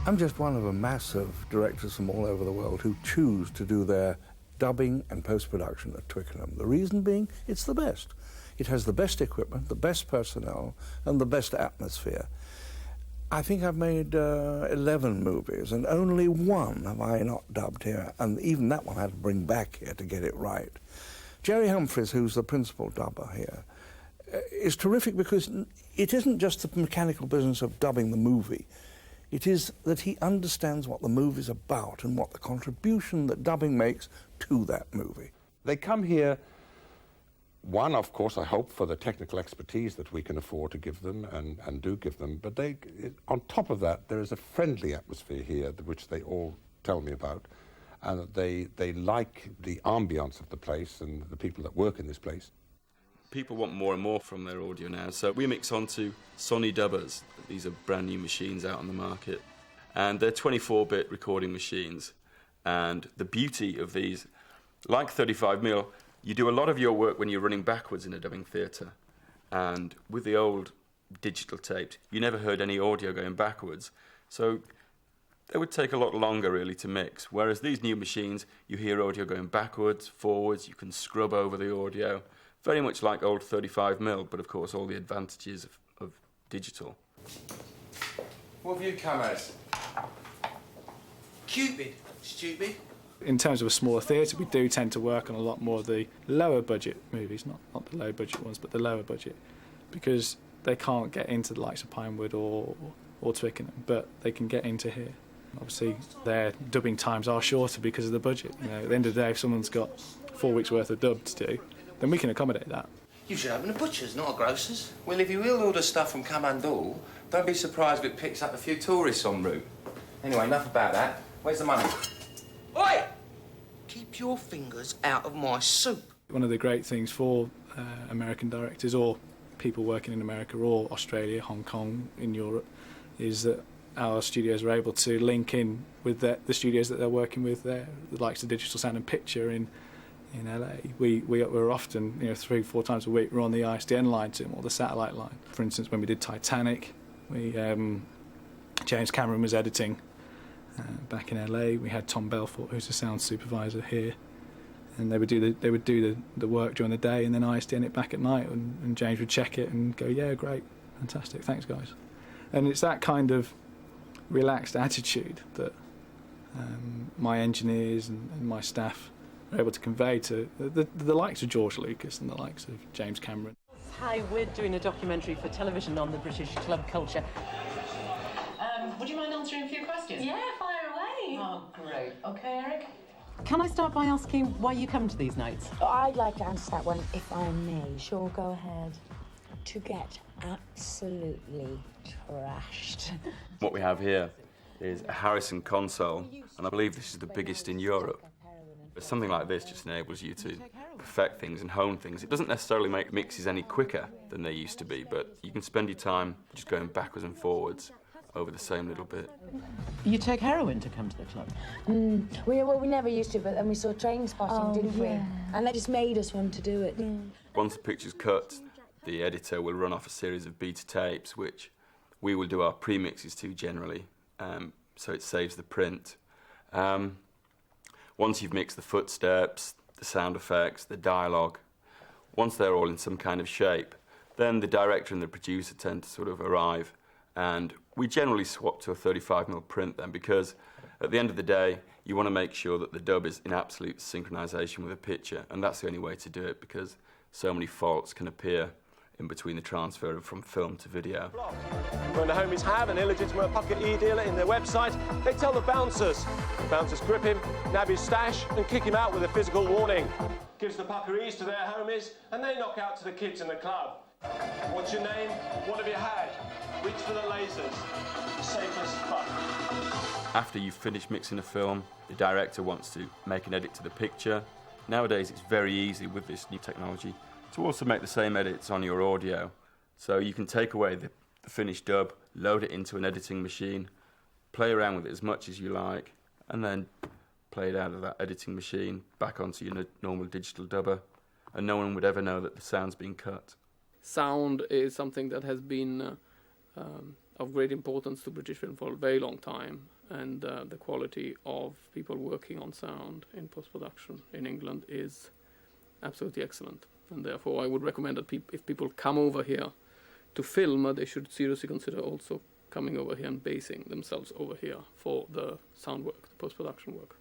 I'm just one of a mass of directors from all over the world who choose to do their dubbing and post-production at Twickenham. The reason being, it's the best. It has the best equipment, the best personnel, and the best atmosphere. I think I've made 11 movies, and only one have I not dubbed here, and even that one I had to bring back here to get it right. Jerry Humphries, who's the principal dubber here, is terrific because it isn't just the mechanical business of dubbing the movie. It is that he understands what the movie's about and what the contribution that dubbing makes to that movie. They come here, one, of course, I hope, for the technical expertise that we can afford to give them and do give them, but on top of that, there is a friendly atmosphere here, which they all tell me about, and that they like the ambience of the place and the people that work in this place. People want more and more from their audio now, so we mix onto Sony Dubbers. These are brand new machines out on the market, and they're 24-bit recording machines. And the beauty of these, like 35mm, you do a lot of your work when you're running backwards in a dubbing theatre. And with the old digital tapes, you never heard any audio going backwards. So they would take a lot longer, really, to mix. Whereas these new machines, you hear audio going backwards, forwards, you can scrub over the audio. Very much like old 35mm, but of course all the advantages of digital. What have you come as? Cupid, stupid. In terms of a smaller theatre, we do tend to work on a lot more of the lower budget movies, not the low budget ones, but the lower budget, because they can't get into the likes of Pinewood or Twickenham, but they can get into here. Obviously, their dubbing times are shorter because of the budget. You know, at the end of the day, if someone's got 4 weeks' worth of dub to do, then we can accommodate that. You should open a butcher's, not a grocer's. Well, if you will order stuff from Kamandul, don't be surprised if it picks up a few tourists en route. Anyway, enough about that. Where's the money? Oi! Keep your fingers out of my soup. One of the great things for American directors or people working in America or Australia, Hong Kong, in Europe, is that our studios are able to link in with the studios that they're working with there, the likes of Digital Sound and Picture in LA. We're often, 3-4 times a week, we're on the ISDN line to them, or the satellite line. For instance, when we did Titanic, James Cameron was editing back in LA. We had Tom Belfort, who's the sound supervisor here, and they would do the work during the day, and then ISDN it back at night, and James would check it and go, yeah, great, fantastic, thanks guys. And it's that kind of relaxed attitude that my engineers and my staff are able to convey to the likes of George Lucas and the likes of James Cameron. Hi, we're doing a documentary for television on the British club culture. Would you mind answering a few questions? Yeah, fire away. Oh, great. Okay, Eric. Can I start by asking why you come to these nights? I'd like to answer that one, if I may. Sure, go ahead. To get absolutely trashed. What we have here is a Harrison console, and I believe this is the biggest in Europe. But something like this just enables you to perfect things and hone things. It doesn't necessarily make mixes any quicker than they used to be, but you can spend your time just going backwards and forwards over the same little bit. You take heroin to come to the club? We never used to, but then we saw Train Spotting, didn't we? And that just made us want to do it. Yeah. Once the picture's cut, the editor will run off a series of beta tapes, which we will do our pre-mixes to generally, so it saves the print. Once you've mixed the footsteps, the sound effects, the dialogue, once they're all in some kind of shape, then the director and the producer tend to sort of arrive, and we generally swap to a 35mm print then, because at the end of the day, you want to make sure that the dub is in absolute synchronization with the picture, and that's the only way to do it, because so many faults can appear in between the transfer from film to video. When the homies have an illegitimate pocket e-dealer in their website, they tell the bouncers. The bouncers grip him, nab his stash, and kick him out with a physical warning. Gives the puckeries to their homies, and they knock out to the kids in the club. What's your name? What have you had? Reach for the lasers. Safe as fuck. After you've finished mixing a film, the director wants to make an edit to the picture. Nowadays, it's very easy with this new technology to also make the same edits on your audio. So you can take away the finished dub, load it into an editing machine, play around with it as much as you like, and then play it out of that editing machine back onto your normal digital dubber, and no one would ever know that the sound's been cut. Sound is something that has been of great importance to British film for a very long time. and the quality of people working on sound in post-production in England is absolutely excellent. And therefore I would recommend that if people come over here to film, they should seriously consider also coming over here and basing themselves over here for the sound work, the post-production work.